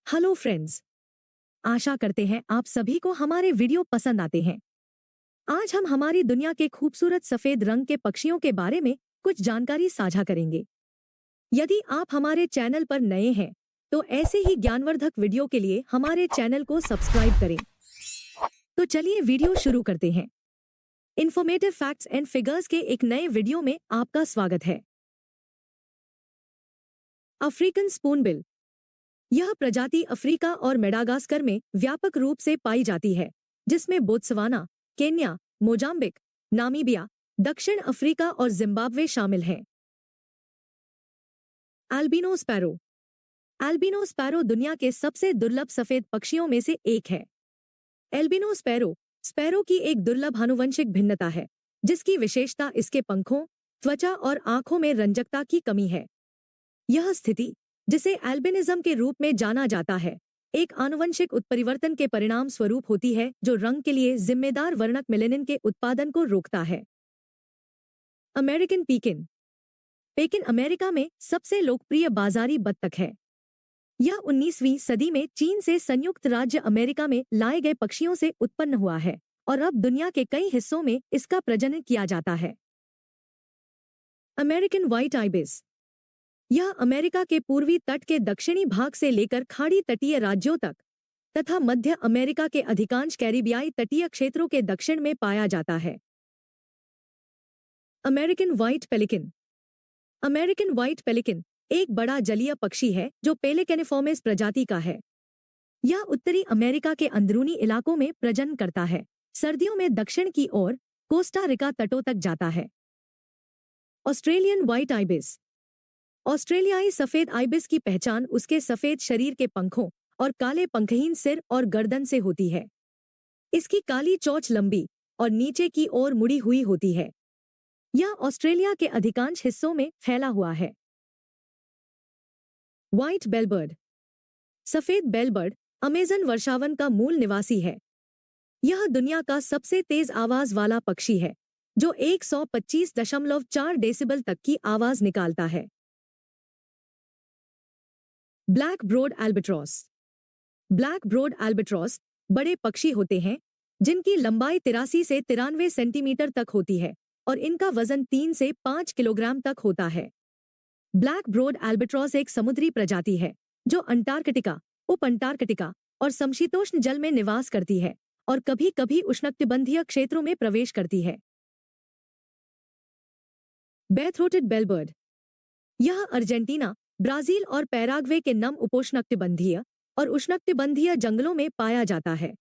Hello friends. आशा करते हैं आप सभी को हमारे वीडियो पसंद आते हैं। आज हम हमारी दुनिया के खूबसूरत सफेद रंग के पक्षियों के बारे में कुछ जानकारी साझा करेंगे। यदि आप हमारे चैनल पर नए हैं तो ऐसे ही ज्ञानवर्धक वीडियो के लिए हमारे चैनल को सब्सक्राइब करें। तो चलिए वीडियो शुरू करते हैं। इन्फॉर्मेटिव फैक्ट्स एंड फिगर्स के एक नए वीडियो में आपका स्वागत है। African Spoonbill. यह प्रजाति अफ्रीका और मेडागास्कर में व्यापक रूप से पाई जाती है, जिसमें बोत्सवाना, केन्या, मोजाम्बिक, नामीबिया, दक्षिण अफ्रीका और जिम्बाब्वे शामिल हैं। Albino sparrow. एल्बिनो स्पैरो दुनिया के सबसे दुर्लभ सफेद पक्षियों में से एक है। एल्बिनो स्पैरो स्पैरो की एक दुर्लभ आनुवंशिक भिन्नता है, जिसकी विशेषता इसके पंखों, त्वचा और आंखों में रंजकता की कमी है। यह स्थिति, जिसे एल्बिनिज्म के रूप में जाना जाता है, एक आनुवंशिक उत्परिवर्तन के परिणाम स्वरूप होती है जो रंग के लिए जिम्मेदार वर्णक मेलेनिन के उत्पादन को रोकता है। अमेरिकन पीकिन। पेकिन अमेरिका में सबसे लोकप्रिय बाजारी बत्तख है। यह 19वीं सदी में चीन से संयुक्त राज्य अमेरिका में लाए गए पक्षियों से उत्पन्न हुआ है और अब दुनिया के कई हिस्सों में इसका प्रजनन किया जाता है। American white ibis. यह अमेरिका के पूर्वी तट के दक्षिणी भाग से लेकर खाड़ी तटीय राज्यों तक तथा मध्य अमेरिका के अधिकांश कैरिबियाई तटीय क्षेत्रों के दक्षिण में पाया जाता है। American white pelican. American white pelican एक बड़ा जलीय पक्षी है जो पेलिकैनिफॉर्मिस प्रजाति का है। यह उत्तरी अमेरिका के अंदरूनी इलाकों में प्रजनन करता है। सर्दियों में दक्षिण की ओर कोस्टा रिका तटों तक जाता है। Australian white ibis. ऑस्ट्रेलियाई सफेद आइबिस की पहचान उसके सफेद शरीर के पंखों और काले पंखहीन सिर और गर्दन से होती है। इसकी काली चोंच लंबी और नीचे की ओर मुड़ी हुई होती है। यह ऑस्ट्रेलिया के अधिकांश हिस्सों में फैला हुआ है। व्हाइट बेलबर्ड। सफेद बेलबर्ड अमेज़न वर्षावन का मूल निवासी है। यह दुनिया का सबसे तेज आवाज वाला पक्षी है, जो 125.4 डेसिबल तक की आवाज निकालता है। Black browed albatross. Black browed albatross बड़े पक्षी होते हैं जिनकी लंबाई 83 से 93 सेंटीमीटर तक होती है और इनका वजन 3 से 5 किलोग्राम तक होता है। ब्लैक ब्रोड एल्बाट्रॉस एक समुद्री प्रजाति है जो अंटार्कटिका, उप अंटार्कटिका और समशीतोष्ण जल में निवास करती है और कभी-कभी उष्णकटिबंधीय क्षेत्रों में प्रवेश करती है। बेल-थ्रोटेड बेलबर्ड। यह अर्जेंटीना, ब्राजील और पैराग्वे के नम उपोष्णकटिबंधीय और उष्णकटिबंधीय जंगलों में पाया जाता है।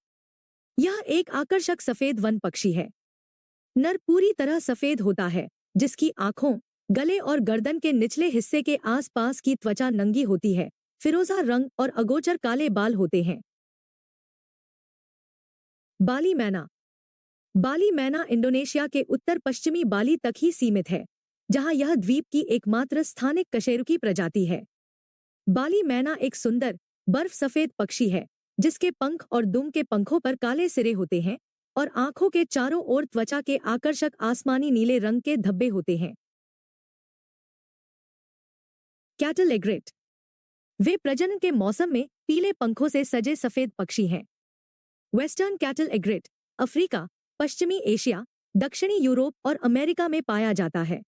यह एक आकर्षक सफेद वन पक्षी है। नर पूरी तरह सफेद होता है, जिसकी आंखों, गले और गर्दन के निचले हिस्से के आसपास की त्वचा नंगी होती है। फिरोजा रंग और अगोचर काले बाल होते हैं। बाली मैना। बाली मैना इंडोनेशिया के उत्तर पश्चिमी बाली तक ही सीमित है, जहां यह द्वीप की एकमात्र स्थानिक कशेरुकी प्रजाति है। बाली मैना एक सुंदर, बर्फ सफेद पक्षी है जिसके पंख और दुम के पंखों पर काले सिरे होते हैं और आंखों के चारों ओर त्वचा के आकर्षक आसमानी नीले रंग के धब्बे होते हैं। कैटल एग्रेट। वे प्रजनन के मौसम में पीले पंखों से सजे सफेद पक्षी हैं। वेस्टर्न कैटल एग्रेट अफ्रीका, पश्चिमी एशिया, दक्षिणी यूरोप और अमेरिका में पाया जाता है।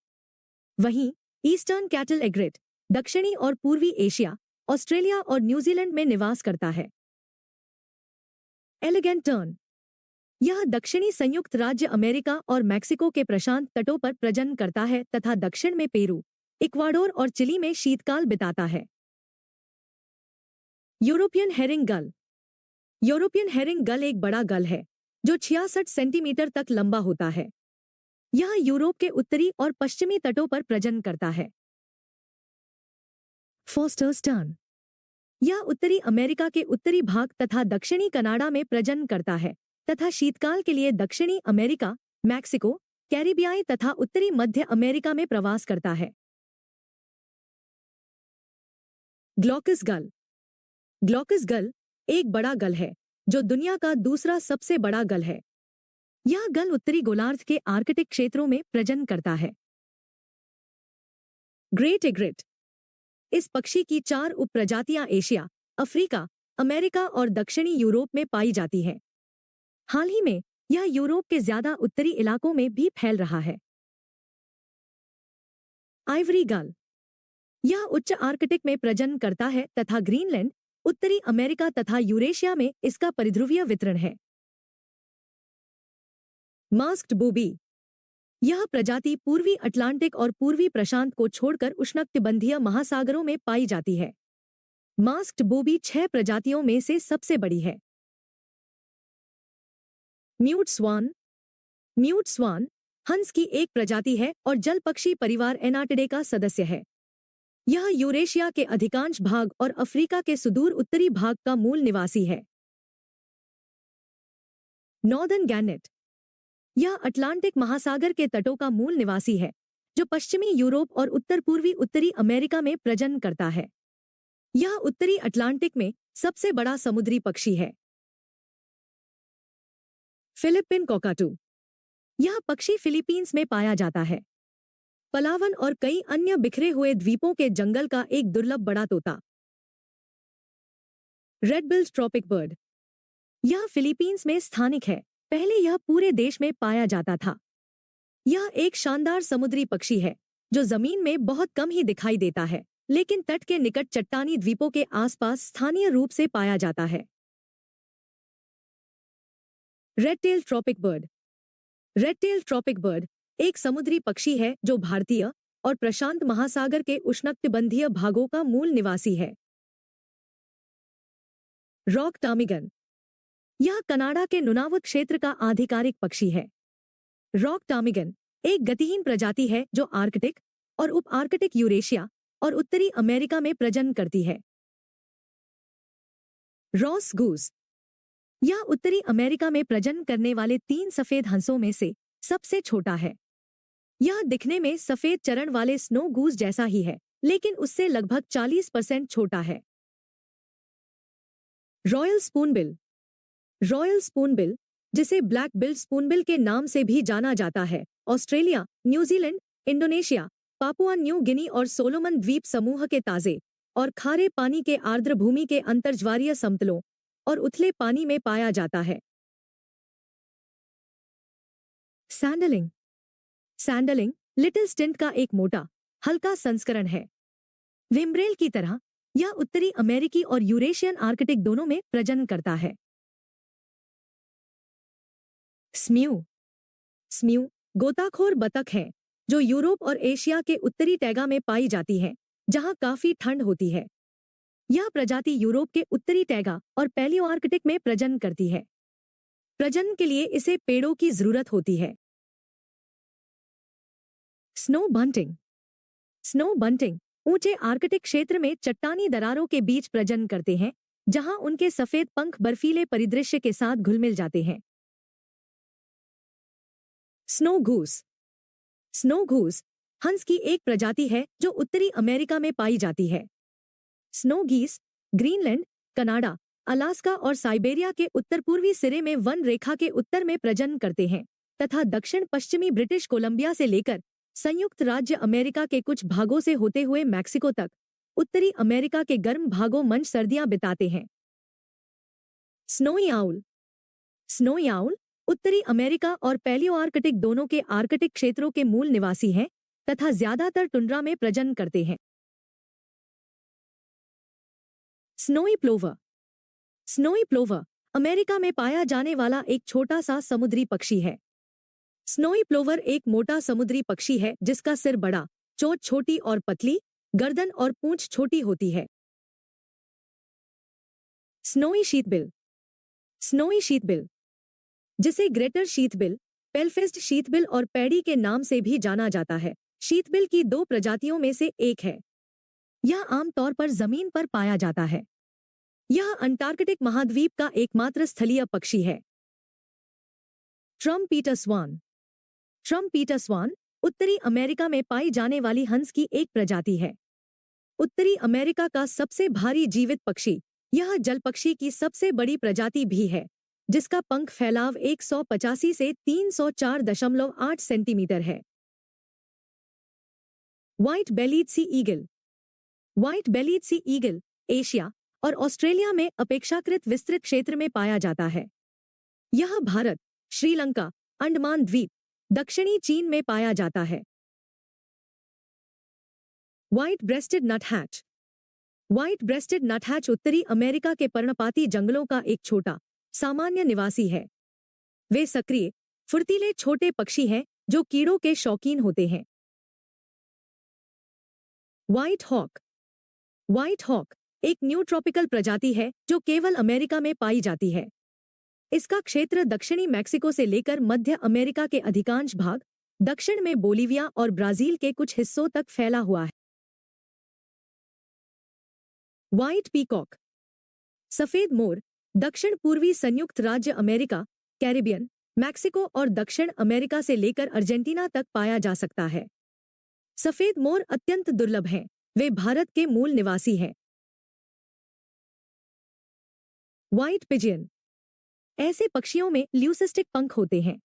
वहीं ईस्टर्न कैटल एग्रेट दक्षिणी और पूर्वी एशिया, ऑस्ट्रेलिया और न्यूजीलैंड में निवास करता है। Elegant turn. यह दक्षिणी संयुक्त राज्य अमेरिका और मैक्सिको के प्रशांत तटों पर प्रजनन करता है तथा दक्षिण में पेरू, इक्वाडोर और चिली में शीतकाल बिताता है। यूरोपियन हेरिंग गल। यूरोपियन हेरिंग गल एक बड़ा गल है जो 66 सेंटीमीटर तक लंबा होता है। यह यूरोप के उत्तरी और पश्चिमी तटों पर प्रजनन करता है। Fosters turn. यह उत्तरी अमेरिका के उत्तरी भाग तथा दक्षिणी कनाडा में प्रजनन करता है तथा शीतकाल के लिए दक्षिणी अमेरिका, मैक्सिको, कैरिबियाई तथा उत्तरी मध्य अमेरिका में प्रवास करता है। ग्लॉकस गल। ग्लॉकस गल एक बड़ा गल है जो दुनिया का दूसरा सबसे बड़ा गल है। यह गल उत्तरी गोलार्ध के आर्कटिक क्षेत्रों में प्रजनन करता है। ग्रेट एग्रेट। इस पक्षी की 4 उपप्रजातियां एशिया, अफ्रीका, अमेरिका और दक्षिणी यूरोप में पाई जाती है। हाल ही में यह यूरोप के ज्यादा उत्तरी इलाकों में भी फैल रहा है। आइवरी गल, यह उच्च आर्कटिक में प्रजनन करता है तथा ग्रीनलैंड, उत्तरी अमेरिका तथा यूरेशिया में इसका परिध्रुवीय वितरण है। मास्क्ड बूबी, यह प्रजाति पूर्वी अटलांटिक और पूर्वी प्रशांत को छोड़कर उष्णकटिबंधीय महासागरों में पाई जाती है। मास्क्ड बूबी 6 प्रजातियों में से सबसे बड़ी है। म्यूट स्वान, म्यूट स्वान हंस की एक प्रजाति है और जल पक्षी परिवार एनाटिडे का सदस्य है। यह यूरेशिया के अधिकांश भाग और अफ्रीका के सुदूर उत्तरी भाग का मूल निवासी है। नॉर्दर्न गैनेट, यह अटलांटिक महासागर के तटों का मूल निवासी है जो पश्चिमी यूरोप और उत्तर पूर्वी उत्तरी अमेरिका में प्रजनन करता है। यह उत्तरी अटलांटिक में सबसे बड़ा समुद्री पक्षी है। फिलिपिन कॉकाटू, यह पक्षी फिलीपींस में पाया जाता है। पलावन और कई अन्य बिखरे हुए द्वीपों के जंगल का एक दुर्लभ बड़ा तोता। रेड बिल्ड ट्रॉपिक बर्ड, यह फिलीपींस में स्थानिक है। पहले यह पूरे देश में पाया जाता था। यह एक शानदार समुद्री पक्षी है जो जमीन में बहुत कम ही दिखाई देता है, लेकिन तट के निकट चट्टानी द्वीपों के आसपास स्थानीय रूप से पाया जाता है। Red tail tropic bird, red tail tropic bird एक समुद्री पक्षी है जो भारतीय और प्रशांत महासागर के उष्णकटिबंधीय भागों का मूल निवासी है। रॉक टामिगन, यह कनाडा के नुनावुत क्षेत्र का आधिकारिक पक्षी है। रॉक टामिगन एक गतिहीन प्रजाति है जो आर्कटिक और उप आर्कटिक यूरेशिया और उत्तरी अमेरिका में प्रजनन करती है। रॉस गूस, यह उत्तरी अमेरिका में प्रजनन करने वाले 3 सफेद हंसों में से सबसे छोटा है। यह दिखने में सफेद चरण वाले स्नो गूस जैसा ही है, लेकिन उससे लगभग 40% छोटा है। रॉयल स्पूनबिल, रॉयल स्पूनबिल जिसे ब्लैक बिल्ड स्पूनबिल के नाम से भी जाना जाता है, Australia, New Zealand, Indonesia, Papua New Guinea और सोलोमन द्वीप समूह के ताजे और खारे पानी के आर्द्र भूमि के अंतर्ज्वारीय समतलों और उथले पानी में पाया जाता है। सैंडलिंग, सैंडलिंग लिटिल स्टिंट का एक मोटा, हल्का संस्करण है। विम्ब्रेल की तरह यह उत्तरी अमेरिकी और यूरेशियन आर्कटिक दोनों में प्रजनन करता है। स्म्यू, स्म्यू गोताखोर बतख है जो यूरोप और एशिया के उत्तरी टैगा में पाई जाती है जहां काफी ठंड होती है। यह प्रजाति यूरोप के उत्तरी टैगा और पैलियो आर्कटिक में प्रजनन करती है। प्रजनन के लिए इसे पेड़ों की जरूरत होती है। स्नो बंटिंग, स्नो बंटिंग ऊंचे आर्कटिक क्षेत्र में चट्टानी दरारों के बीच प्रजनन करते हैं जहां उनके सफेद पंख बर्फीले परिदृश्य के साथ घुल-मिल जाते हैं। स्नो गूस, स्नो गूस हंस की एक प्रजाति है जो उत्तरी अमेरिका में पाई जाती है। स्नो गीस ग्रीनलैंड, कनाडा, अलास्का और साइबेरिया के उत्तर पूर्वी सिरे में वन रेखा के उत्तर में प्रजनन करते हैं तथा दक्षिण पश्चिमी ब्रिटिश कोलंबिया से लेकर संयुक्त राज्य अमेरिका के कुछ भागों से होते हुए मैक्सिको तक उत्तरी अमेरिका के गर्म भागों मंच सर्दियां बिताते हैं। स्नोई आउल, स्नोई आउल उत्तरी अमेरिका और पैलियो आर्कटिक दोनों के आर्कटिक क्षेत्रों के मूल निवासी हैं तथा ज्यादातर टुंड्रा में प्रजनन करते हैं। Snowy plover, snowy plover America में पाया जाने वाला एक छोटा सा समुद्री पक्षी है। स्नोई प्लोवर एक मोटा समुद्री पक्षी है जिसका सिर बड़ा, चोंच छोटी और पतली, गर्दन और पूंछ छोटी होती है। स्नोई शीतबिल, स्नोई शीतबिल जिसे ग्रेटर शीतबिल, पेलफेस्ट शीतबिल और पैडी के नाम से भी जाना जाता है, शीतबिल की 2 प्रजातियों में से एक है। यह आमतौर पर जमीन पर पाया जाता है। यह अंटार्कटिक महाद्वीप का एकमात्र स्थलीय पक्षी है। ट्रम्पीटर स्वान, ट्रम्पीटर स्वान उत्तरी अमेरिका में पाई जाने वाली हंस की एक प्रजाति है। उत्तरी अमेरिका का सबसे भारी जीवित पक्षी, यह जलपक्षी की सबसे बड़ी प्रजाति भी है जिसका पंख फैलाव 185 से 304.8 सेंटीमीटर है। व्हाइट बेलीड सी ईगल, व्हाइट बेलीड सी ईगल एशिया और ऑस्ट्रेलिया में अपेक्षाकृत विस्तृत क्षेत्र में पाया जाता है। यह भारत, श्रीलंका, अंडमान द्वीप, दक्षिणी चीन में पाया जाता है। White breasted nuthatch. White breasted nuthatch उत्तरी अमेरिका के पर्णपाती जंगलों का एक छोटा, सामान्य निवासी है। वे सक्रिय, फुर्तीले छोटे पक्षी हैं जो कीड़ों के शौकीन होते हैं। White hawk. व्हाइट हॉक एक न्यू ट्रॉपिकल प्रजाति है जो केवल अमेरिका में पाई जाती है। इसका क्षेत्र दक्षिणी मैक्सिको से लेकर मध्य अमेरिका के अधिकांश भाग, दक्षिण में बोलीविया और ब्राजील के कुछ हिस्सों तक फैला हुआ है। White peacock. सफेद मोर दक्षिण पूर्वी संयुक्त राज्य अमेरिका, कैरिबियन, मैक्सिको और दक्षिण अमेरिका से लेकर अर्जेंटीना तक पाया जा सकता है। सफेद मोर अत्यंत दुर्लभ हैं, वे भारत के मूल निवासी हैं। White pigeon. ऐसे पक्षियों में ल्यूसिस्टिक पंख होते हैं।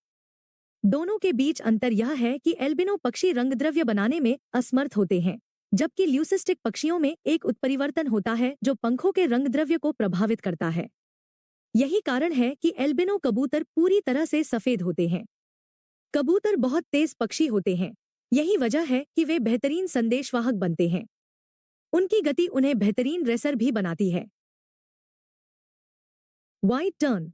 दोनों के बीच अंतर यह है कि एल्बिनो पक्षी रंगद्रव्य बनाने में असमर्थ होते हैं, जबकि ल्यूसिस्टिक पक्षियों में एक उत्परिवर्तन होता है जो पंखों के रंगद्रव्य को प्रभावित करता है। यही कारण है कि एल्बिनो कबूतर पूरी तरह से सफेद होते हैं। कबूतर बहुत तेज पक्षी होते हैं, यही वजह है कि वे बेहतरीन संदेशवाहक बनते हैं। उनकी गति उन्हें बेहतरीन रेसर भी बनाती है। White turn.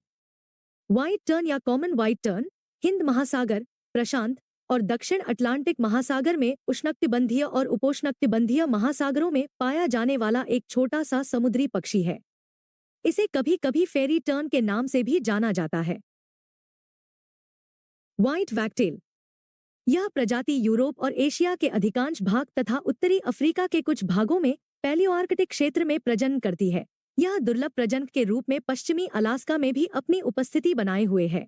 व्हाइट टर्न या कॉमन व्हाइट टर्न हिंद महासागर, प्रशांत और दक्षिण अटलांटिक महासागर में उष्णकटिबंधीय और उपोष्णकटिबंधीय महासागरों में पाया जाने वाला एक छोटा सा समुद्री पक्षी है। इसे कभी कभी फेरी टर्न के नाम से भी जाना जाता है। White wagtail. यह प्रजाति यूरोप और एशिया के अधिकांश भाग तथा उत्तरी अफ्रीका के कुछ भागों में पैलियोआर्कटिक क्षेत्र में प्रजनन करती है। यह दुर्लभ प्रजनक के रूप में पश्चिमी अलास्का में भी अपनी उपस्थिति बनाए हुए है।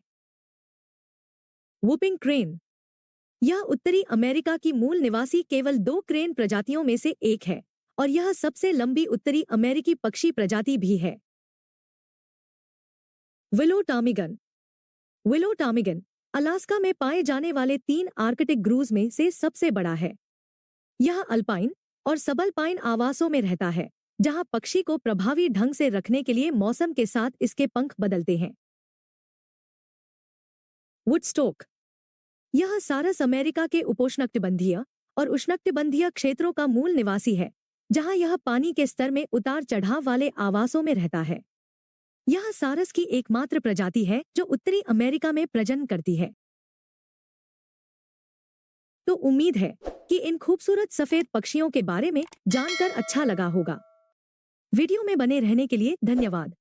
Whopping crane. यह उत्तरी अमेरिका की मूल निवासी केवल 2 क्रेन प्रजातियों में से एक है और यह सबसे लंबी उत्तरी अमेरिकी पक्षी प्रजाति भी है। विलो टामिगन। विलो टामिगन अलास्का में पाए जाने वाले 3 आर्कटिक ग्रूज में से सबसे बड़ा है। यह अल्पाइन और सबअल्पाइन आवासों में रहता है, जहां पक्षी को प्रभावी ढंग से रखने के लिए मौसम के साथ इसके पंख बदलते हैं। वुडस्टॉक। यह सारस अमेरिका के उपोष्णकटिबंधीय और उष्णकटिबंधीय क्षेत्रों का मूल निवासी है, जहां यह पानी के स्तर में उतार चढ़ाव वाले आवासों में रहता है। यह सारस की एकमात्र प्रजाति है जो उत्तरी अमेरिका में प्रजनन करती है। तो उम्मीद है कि इन खूबसूरत सफेद पक्षियों के बारे में जानकर अच्छा लगा होगा। वीडियो में बने रहने के लिए धन्यवाद।